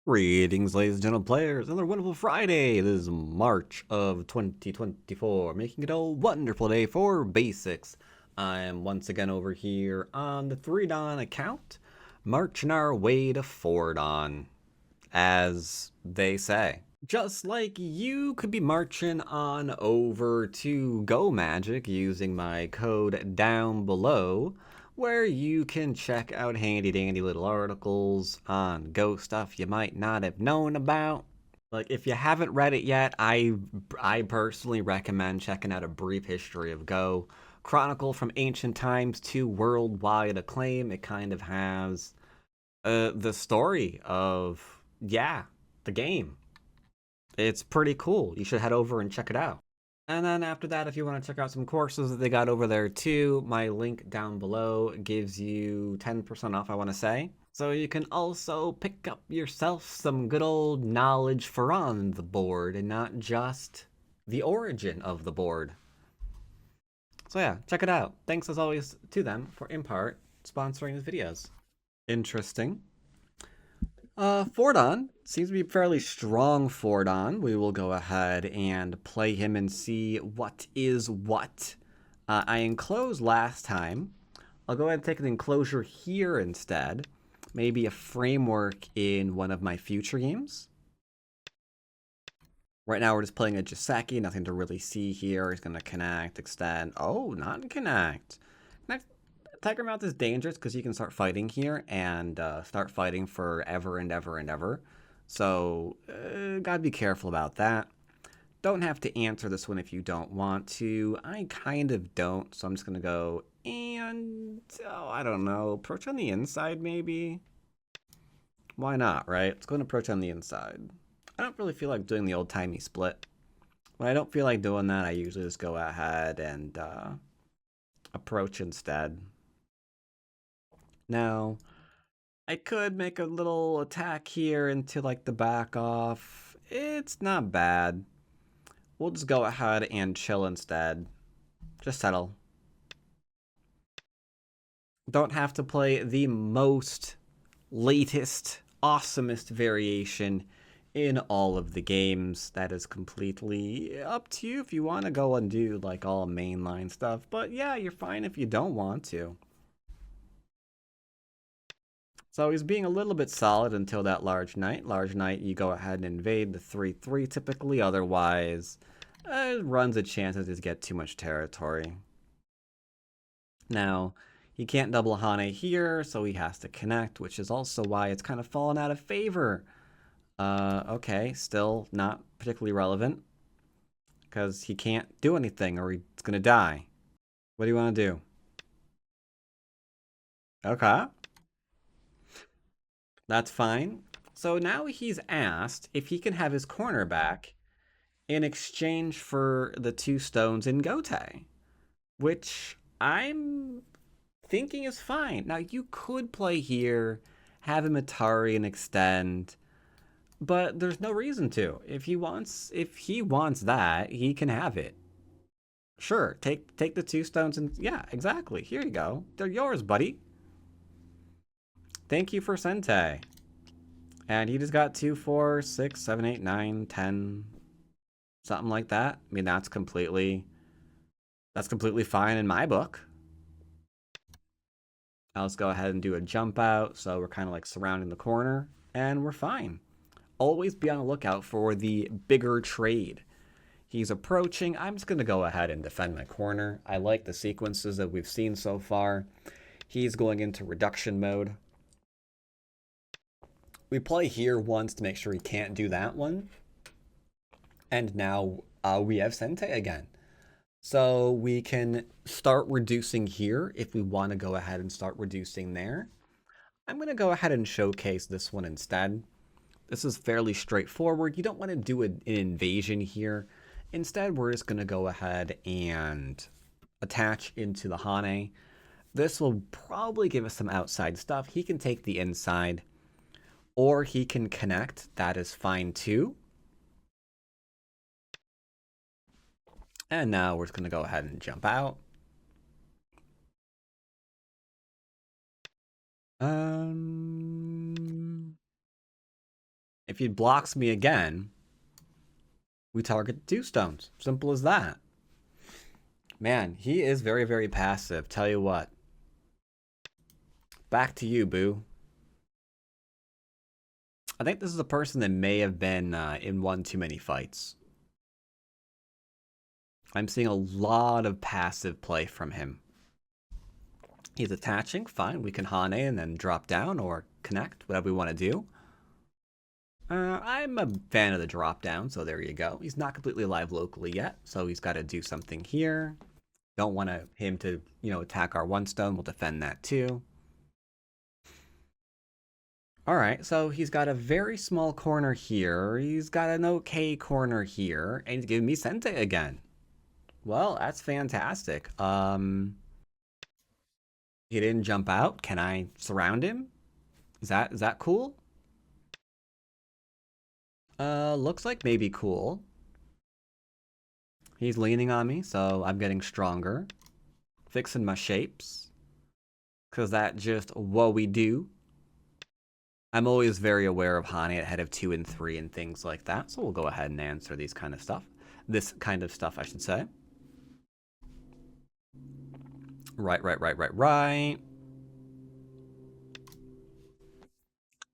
Greetings, ladies and gentlemen players, another wonderful Friday. This is March of 2024, making it a wonderful day for basics. I am once again over here on the 3 Dawn account, marching our way to 4 Dawn, as they say. Just like you could be marching on over to Go Magic using my code down below, where you can check out handy dandy little articles on Go stuff you might not have known about. Like if you haven't read it yet, I personally recommend checking out A Brief History of Go, Chronicle from Ancient Times to Worldwide Acclaim. It kind of has the story of the game. It's pretty cool. You should head over and check it out. And then after that, if you want to check out some courses that they got over there too, my link down below gives you 10% off, I want to say. So you can also pick up yourself some good old knowledge for on the board and not just the origin of the board. So yeah, check it out. Thanks as always to them for in part sponsoring these videos. Interesting. Fordon seems to be fairly strong. Fordon. We will go ahead and play him and see what is what. I enclosed last time. I'll go ahead and take an enclosure here instead. Maybe a framework in one of my future games. Right now we're just playing a Jiseki, nothing to really see here. He's going to connect, extend. Oh, not connect. Tiger Mouth is dangerous because you can start fighting here and start fighting forever and ever and ever. So, gotta be careful about that. Don't have to answer this one if you don't want to. I kind of don't, so I'm just gonna go and, I don't know, approach on the inside maybe? Why not, right? Let's go and approach on the inside. I don't really feel like doing the old-timey split. When I don't feel like doing that, I usually just go ahead and approach instead. Now, I could make a little attack here into like the back off. It's not bad. We'll just go ahead and chill instead. Just settle. Don't have to play the most latest, awesomest variation in all of the games. That is completely up to you if you want to go and do like all mainline stuff. But yeah, you're fine if you don't want to. So he's being a little bit solid until that large knight. Large knight, you go ahead and invade the 3-3 typically. Otherwise, it runs a chance to just get too much territory. Now, he can't double Hane here, so he has to connect, which is also why it's kind of fallen out of favor. Okay, still not particularly relevant. Because he can't do anything or he's going to die. What do you want to do? Okay. That's fine. So now he's asked if he can have his corner back in exchange for the 2 stones in Gote, which I'm thinking is fine. Now, you could play here, have him Atari and extend, but there's no reason to. If he wants that, he can have it. Sure, take the 2 stones and yeah, exactly. Here you go. They're yours, buddy. Thank you for Sente. And he just got 2, 4, 6, 7, 8, 9, 10, something like that. I mean, that's completely fine in my book. Now let's go ahead and do a jump out. So we're kind of like surrounding the corner and we're fine. Always be on the lookout for the bigger trade. He's approaching. I'm just going to go ahead and defend my corner. I like the sequences that we've seen so far. He's going into reduction mode. We play here once to make sure he can't do that one. And now we have Sente again. So we can start reducing here if we want to go ahead and start reducing there. I'm going to go ahead and showcase this one instead. This is fairly straightforward. You don't want to do an invasion here. Instead, we're just going to go ahead and attach into the Hane. This will probably give us some outside stuff. He can take the inside, or he can connect. That is fine too. And now we're just going to go ahead and jump out. If he blocks me again, we target 2 stones. Simple as that. Man, he is very, very passive. Tell you what. Back to you, boo. I think this is a person that may have been in one too many fights. I'm seeing a lot of passive play from him. He's attaching. Fine, we can Hane and then drop down or connect, whatever we want to do. I'm a fan of the drop down, so there you go. He's not completely alive locally yet, so he's got to do something here. Don't want him to, attack our 1 stone. We'll defend that too. Alright, so he's got a very small corner here. He's got an okay corner here. And he's giving me Sente again. Well, that's fantastic. He didn't jump out. Can I surround him? Is that cool? Looks like maybe cool. He's leaning on me, so I'm getting stronger. Fixing my shapes. Cause that just what we do. I'm always very aware of Hane ahead of 2 and 3 and things like that, so we'll go ahead and answer these kind of stuff. This kind of stuff, I should say. Right.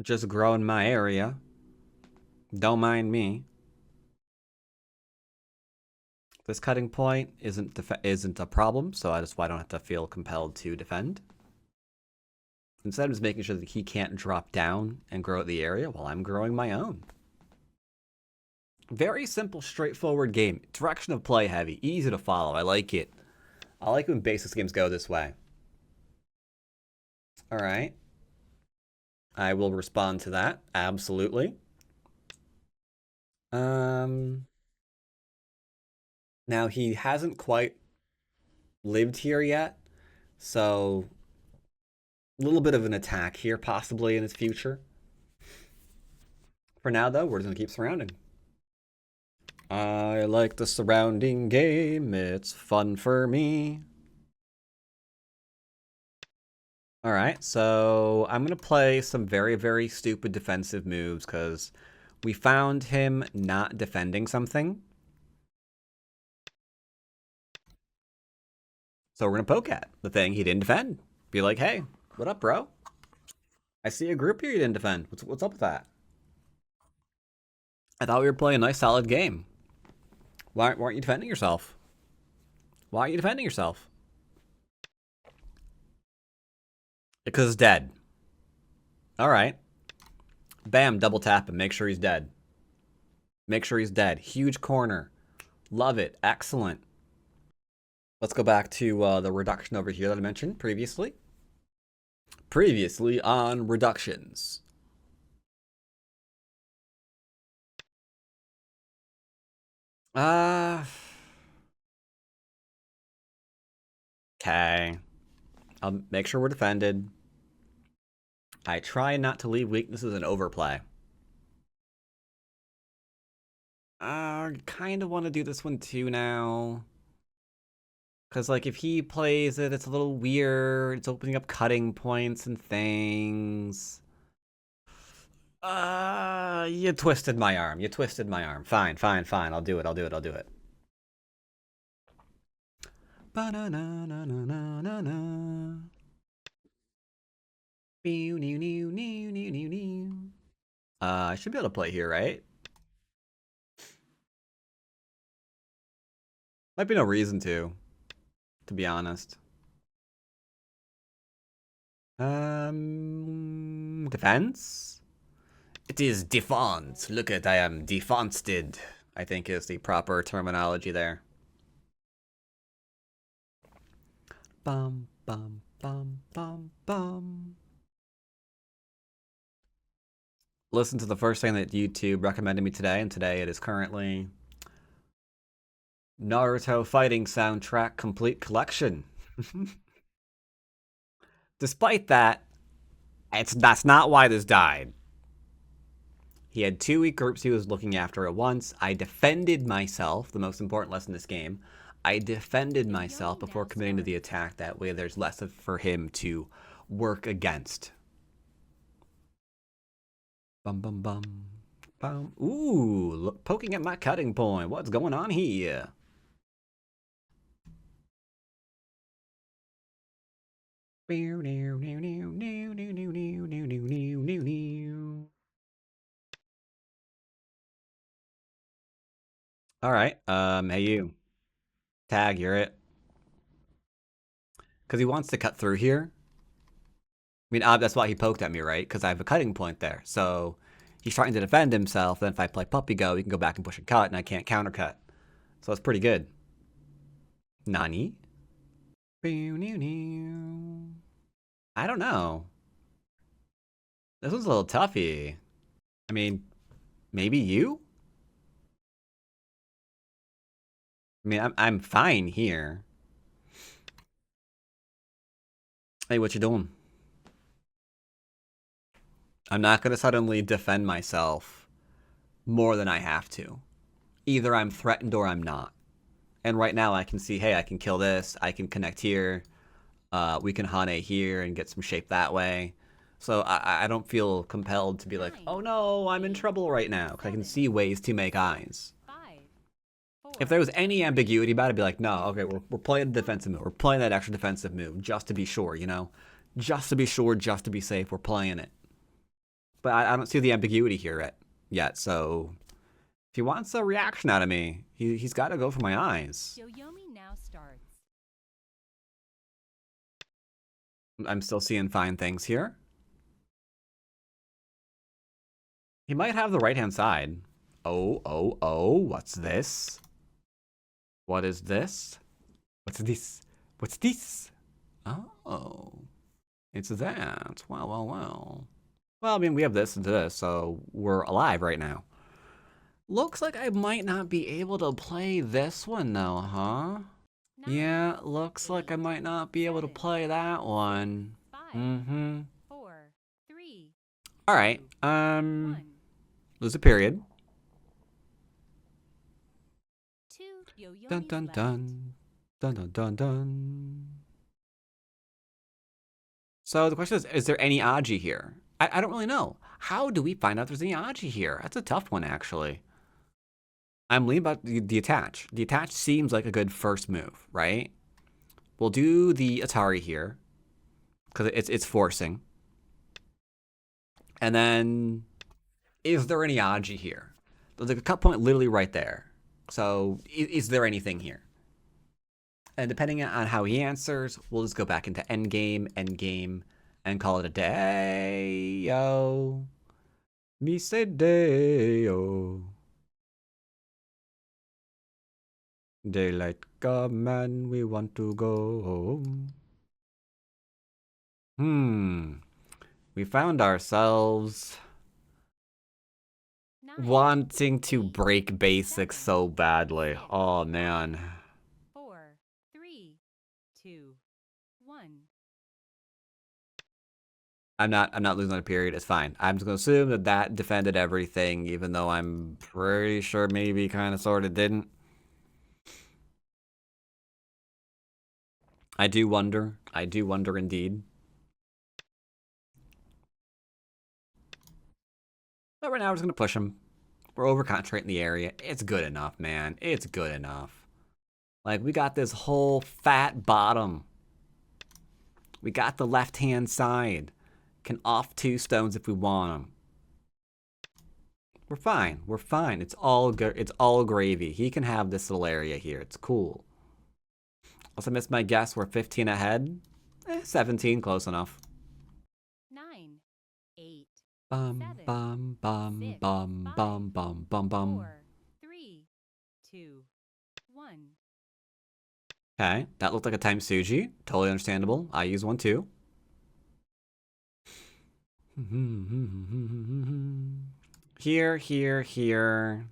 Just growing my area. Don't mind me. This cutting point isn't a problem, so that's why I don't have to feel compelled to defend. Instead, I'm just making sure that he can't drop down and grow the area while I'm growing my own. Very simple, straightforward game. Direction of play heavy, easy to follow. I like it. I like when basics games go this way. All right. I will respond to that. Absolutely. Now he hasn't quite lived here yet, so a little bit of an attack here possibly in his future. For now, though, we're just going to keep surrounding. I like the surrounding game. It's fun for me. Alright, so I'm going to play some very, very stupid defensive moves because we found him not defending something. So we're going to poke at the thing he didn't defend. Be like, hey, what up, bro? I see a group here you didn't defend. What's up with that? I thought we were playing a nice, solid game. Why aren't you defending yourself? Why aren't you defending yourself? Because it's dead. Alright. Bam, double tap him. Make sure he's dead. Make sure he's dead. Huge corner. Love it. Excellent. Let's go back to the reduction over here that I mentioned previously. Previously on reductions. Okay. I'll make sure we're defended. I try not to leave weaknesses in overplay. Kind of want to do this one too now. Because, like, if he plays it, it's a little weird. It's opening up cutting points and things. You twisted my arm. You twisted my arm. Fine. I'll do it. Ba-na-na-na-na-na-na. I should be able to play here, right? Might be no reason to be honest. Defense? It is defense. Look at, I am defensted, I think is the proper terminology there. Bum, bum, bum, bum, bum. Listen to the first thing that YouTube recommended me today, and today it is currently Naruto Fighting Soundtrack Complete Collection. Despite that, that's not why this died. He had 2 weak groups he was looking after at once. I defended myself, the most important lesson in this game. I defended myself before committing to the attack. That way there's less for him to work against. Bum bum bum. Ooh, look, poking at my cutting point. What's going on here? All right. Hey you. Tag, you're it. Because he wants to cut through here. I mean, that's why he poked at me, right? Because I have a cutting point there. So he's trying to defend himself. Then if I play Puppy Go, he can go back and push a cut, and I can't counter cut. So it's pretty good. Nani? I don't know. This one's a little toughy. I mean, maybe you? I mean, I'm fine here. Hey, what you doing? I'm not gonna suddenly defend myself more than I have to. Either I'm threatened or I'm not. And right now I can see, hey, I can kill this. I can connect here. We can Hane here and get some shape that way. So I don't feel compelled to be like, oh no, I'm in trouble right now. Because I can see ways to make eyes. If there was any ambiguity about it, I'd be like, no, okay, we're playing the defensive move. We're playing that extra defensive move just to be sure, you know? Just to be sure, just to be safe, we're playing it. But I don't see the ambiguity here yet, so if he wants a reaction out of me, he's got to go for my eyes. Yoyomi now starts. I'm still seeing fine things here. He might have the right-hand side. Oh, what's this? What is this? What's this? What's this? Oh, it's that. Well. Well, I mean, we have this and this, so we're alive right now. Looks like I might not be able to play this one, though, huh? Yeah, looks like I might not be able to play that one. Mm-hmm. 4, 3. Alright, lose a period. 2 Dun Yoyomis dun left. dun. Dun dun dun dun. So the question is there any Aji here? I don't really know. How do we find out there's any Aji here? That's a tough one, actually. I'm leaning about the attach. The attach seems like a good first move, right? We'll do the Atari here, because it's forcing. And then, is there any Aji here? There's like a cut point literally right there. So, is there anything here? And depending on how he answers, we'll just go back into endgame, and call it a day, yo. Me say day, yo. Daylight come and we want to go home. We found ourselves 9, wanting to 8, break basics 7, so badly. 6, Oh man. 4, 3, 2, 1. I'm not losing a period. It's fine. I'm just gonna assume that defended everything, even though I'm pretty sure maybe kind of sort of didn't. I do wonder indeed. But right now we're just gonna push him. We're over concentrating the area. It's good enough, man. It's good enough. Like we got this whole fat bottom. We got the left-hand side. Can off 2 stones if we want them. We're fine. We're fine. It's all good. It's all gravy. He can have this little area here. It's cool. Also missed my guess. We're 15 ahead. 17, close enough. 9, 8, Bum 7, bum bum 6, bum 5, bum bum bum bum. 4, 3, 2, 1. Okay, that looked like a time Suji. Totally understandable. I use one too. Here.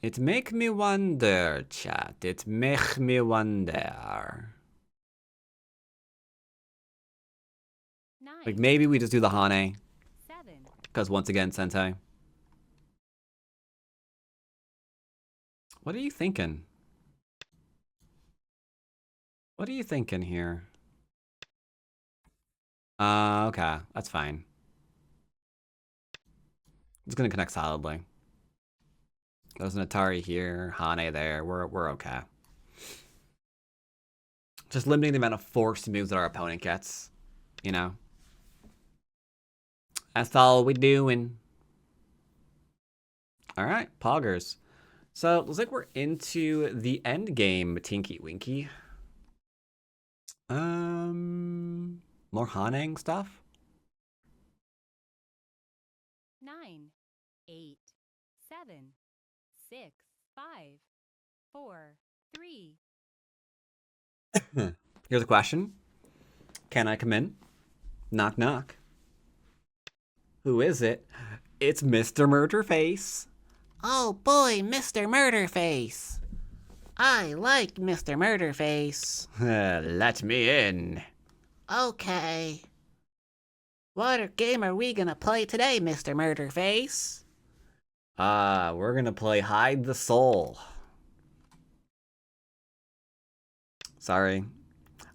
It make me wonder, chat. It make me wonder. 9, Like maybe we just do the Hane. 7. Because once again, Sentai. What are you thinking? What are you thinking here? Okay. That's fine. It's gonna connect solidly. There's an Atari here, Hane there. We're okay. Just limiting the amount of forced moves that our opponent gets. You know? That's all we doing. Alright, poggers. So, looks like we're into the end game, Tinky Winky. More Hanang stuff? 9, 8, 7, 6, 5, 4, 3. Here's a question. Can I come in? Knock, knock. Who is it? It's Mr. Murderface. Oh boy, Mr. Murderface. I like Mr. Murderface. Let me in. Okay. What game are we gonna play today, Mr. Murderface? We're gonna play Hide the Soul. Sorry.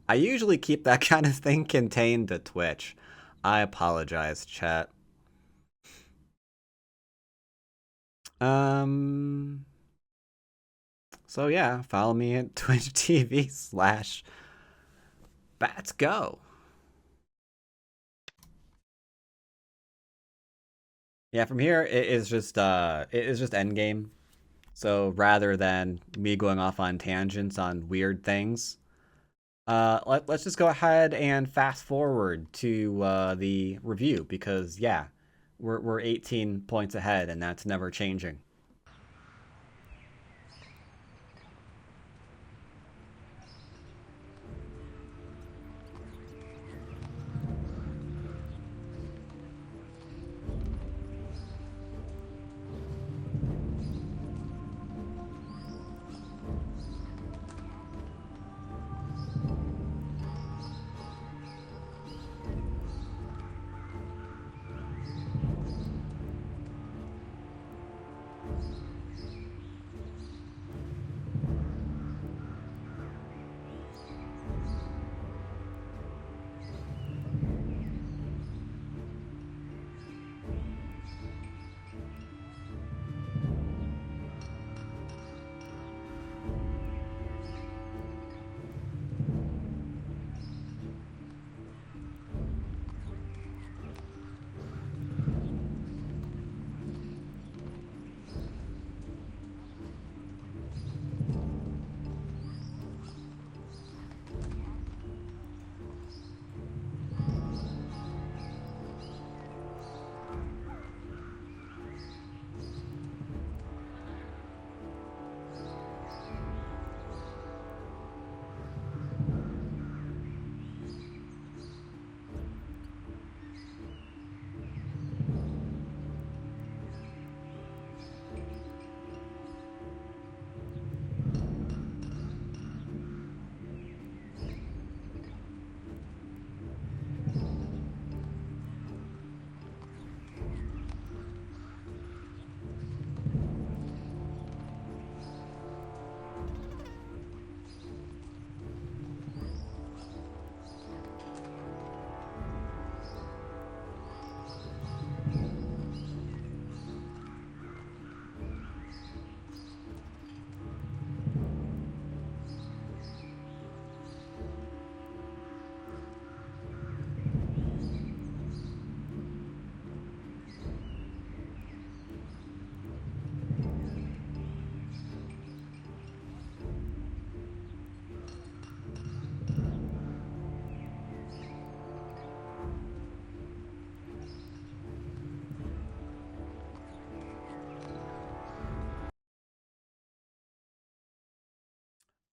I usually keep that kind of thing contained to Twitch. I apologize, chat. So yeah, follow me at Twitch TV/BatsGo. Yeah, from here it is just endgame. So rather than me going off on tangents on weird things, let's just go ahead and fast forward to the review because yeah, we're 18 points ahead and that's never changing.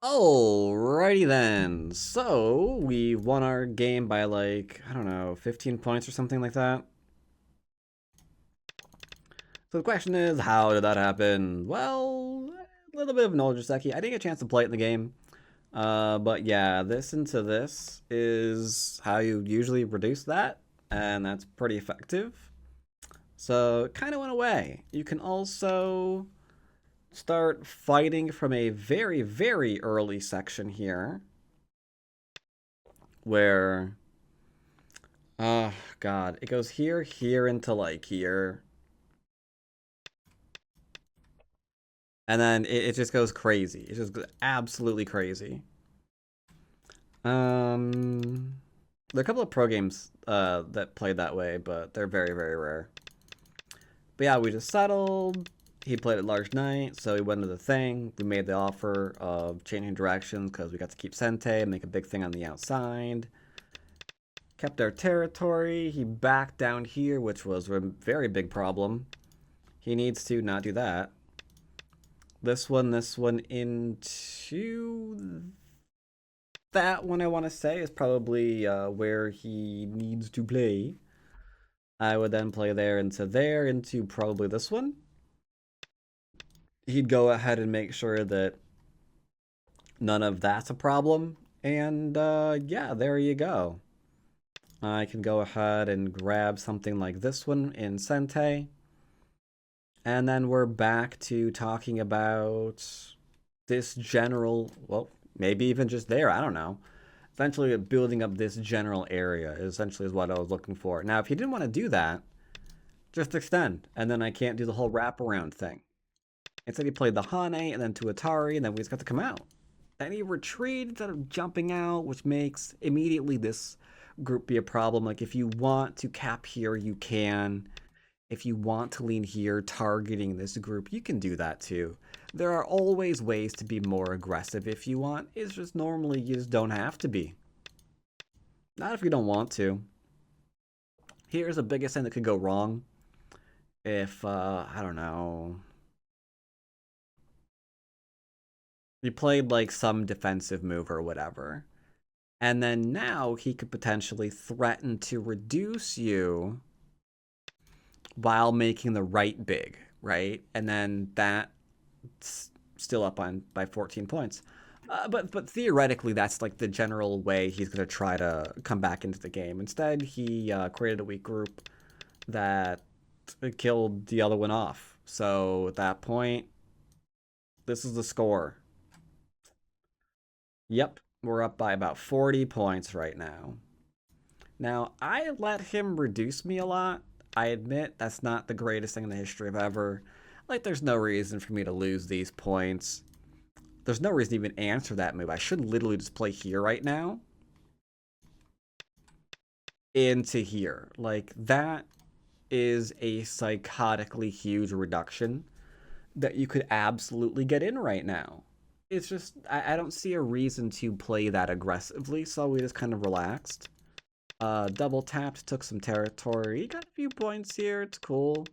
Alrighty then. So we won our game by like, I don't know, 15 points or something like that. So the question is, how did that happen? Well, a little bit of knowledge Seki. I didn't get a chance to play it in the game. But yeah, this into this is how you usually reduce that, and that's pretty effective. So it kind of went away. You can also start fighting from a very, very early section here. Where, oh god, it goes here, here, into like here. And then it just goes crazy. It just goes absolutely crazy. There are a couple of pro games that played that way, but they're very, very rare. But yeah, we just settled. He played at large knight, so he went to the thing. We made the offer of changing directions because we got to keep Sente and make a big thing on the outside. Kept our territory. He backed down here, which was a very big problem. He needs to not do that. This one into that one, I want to say, is probably where he needs to play. I would then play there into probably this one. He'd go ahead and make sure that none of that's a problem. And yeah, there you go. I can go ahead and grab something like this one in Sente. And then we're back to talking about this general, well, maybe even just there, I don't know. Essentially building up this general area essentially is what I was looking for. Now, if he didn't want to do that, just extend, and then I can't do the whole wraparound thing. Instead, he played the Hane and then to Atari, and then we just got to come out. Then he retreated instead of jumping out, which makes immediately this group be a problem. Like, if you want to cap here, you can. If you want to lean here, targeting this group, you can do that too. There are always ways to be more aggressive if you want. It's just normally you just don't have to be. Not if you don't want to. Here's the biggest thing that could go wrong. If, I don't know, you played like some defensive move or whatever. And then now he could potentially threaten to reduce you while making the right big, right? And then that's still up by 14 points. But theoretically, that's like the general way he's going to try to come back into the game. Instead, he created a weak group that killed the other one off. So at that point, this is the score. Yep, we're up by about 40 points right now. Now, I let him reduce me a lot. I admit that's not the greatest thing in the history of ever. Like, there's no reason for me to lose these points. There's no reason to even answer that move. I should literally just play here right now. Into here. Like, that is a psychotically huge reduction that you could absolutely get in right now. It's just, I don't see a reason to play that aggressively, so we just kind of relaxed. Double tapped, took some territory. Got a few points here, it's cool.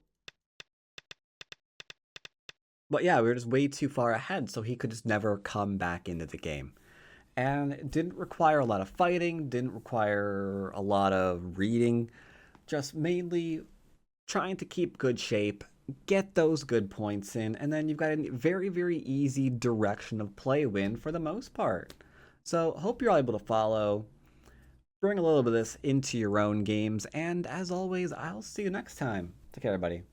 But yeah, we were just way too far ahead, so he could just never come back into the game. And it didn't require a lot of fighting, didn't require a lot of reading, just mainly trying to keep good shape, get those good points in, and then you've got a very, very easy direction of play win for the most part. So hope you're all able to follow. Bring a little bit of this into your own games, and as always, I'll see you next time. Take care, everybody.